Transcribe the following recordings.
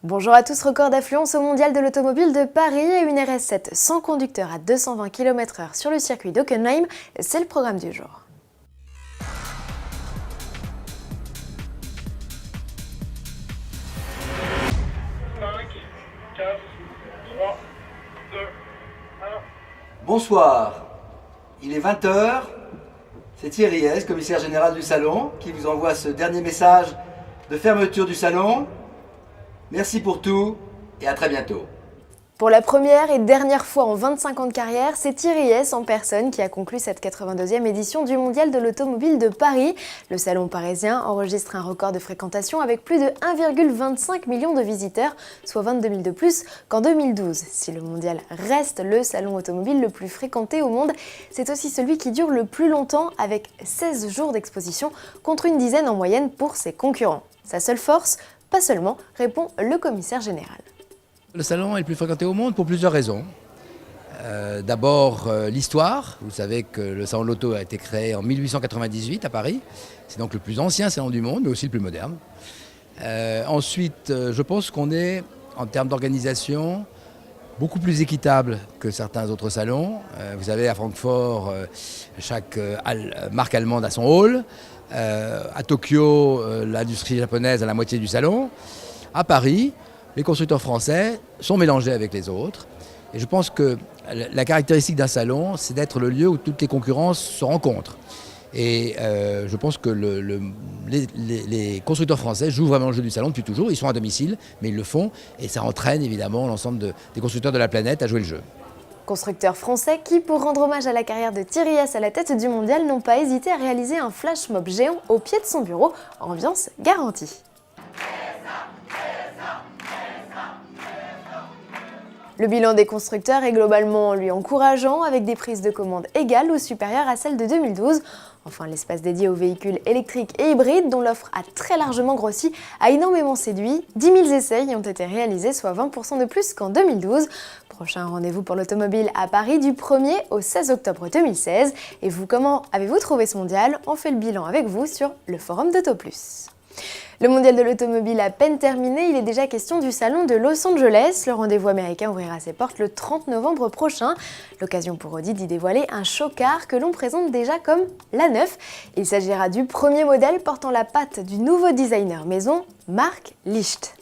Bonjour à tous, record d'affluence au Mondial de l'Automobile de Paris et une RS7 sans conducteur à 220 km/h sur le circuit d'Hockenheim, c'est le programme du jour. Bonsoir, il est 20 h, c'est Thierry Hesse, commissaire général du salon, qui vous envoie ce dernier message de fermeture du salon. Merci pour tout et à très bientôt. Pour la première et dernière fois en 25 ans de carrière, c'est Thierry Hesse en personne qui a conclu cette 82e édition du Mondial de l'Automobile de Paris. Le salon parisien enregistre un record de fréquentation avec plus de 1,25 million de visiteurs, soit 22 000 de plus qu'en 2012. Si le Mondial reste le salon automobile le plus fréquenté au monde, c'est aussi celui qui dure le plus longtemps avec 16 jours d'exposition contre une dizaine en moyenne pour ses concurrents. Sa seule force ? Pas seulement, répond le commissaire général. Le salon est le plus fréquenté au monde pour plusieurs raisons. D'abord l'histoire. Vous savez que le salon de l'auto a été créé en 1898 à Paris. C'est donc le plus ancien salon du monde, mais aussi le plus moderne. Ensuite, je pense qu'on est, en termes d'organisation, beaucoup plus équitable que certains autres salons. Vous savez, à Francfort, chaque marque allemande a son hall. À Tokyo, l'industrie japonaise a la moitié du salon. À Paris, les constructeurs français sont mélangés avec les autres. Et je pense que la caractéristique d'un salon, c'est d'être le lieu où toutes les concurrences se rencontrent. Et je pense que les constructeurs français jouent vraiment le jeu du salon depuis toujours. Ils sont à domicile, mais ils le font. Et ça entraîne évidemment l'ensemble des constructeurs de la planète à jouer le jeu. Constructeurs français qui, pour rendre hommage à la carrière de Thierry Hesse à la tête du mondial, n'ont pas hésité à réaliser un flash mob géant au pied de son bureau, ambiance garantie. Le bilan des constructeurs est globalement lui encourageant, avec des prises de commande égales ou supérieures à celles de 2012. Enfin, l'espace dédié aux véhicules électriques et hybrides, dont l'offre a très largement grossi, a énormément séduit. 10 000 essais y ont été réalisés, soit 20% de plus qu'en 2012. Prochain rendez-vous pour l'automobile à Paris du 1er au 16 octobre 2016. Et vous, comment avez-vous trouvé ce mondial ? On fait le bilan avec vous sur le forum d'AutoPlus. Le mondial de l'automobile à peine terminé, il est déjà question du salon de Los Angeles. Le rendez-vous américain ouvrira ses portes le 30 novembre prochain. L'occasion pour Audi d'y dévoiler un show-car que l'on présente déjà comme l'A9. Il s'agira du premier modèle portant la patte du nouveau designer maison, Marc Licht.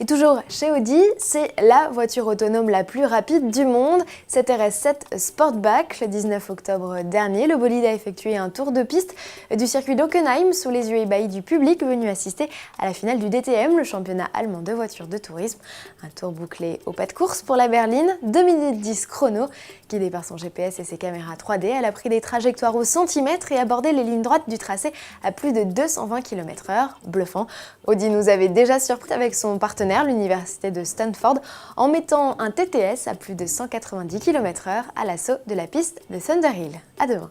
Et toujours chez Audi, c'est la voiture autonome la plus rapide du monde. Cette RS7 Sportback, le 19 octobre dernier, le bolide a effectué un tour de piste du circuit d'Hockenheim sous les yeux ébahis du public venu assister à la finale du DTM, le championnat allemand de voitures de tourisme. Un tour bouclé au pas de course pour la berline, 2 minutes 10 chrono. Guidée par son GPS et ses caméras 3D, elle a pris des trajectoires au centimètre et abordé les lignes droites du tracé à plus de 220 km/h. Bluffant. Audi nous avait déjà surpris avec son partenaire, l'université de Stanford, en mettant un TTS à plus de 190 km/h à l'assaut de la piste de Thunder Hill. À demain.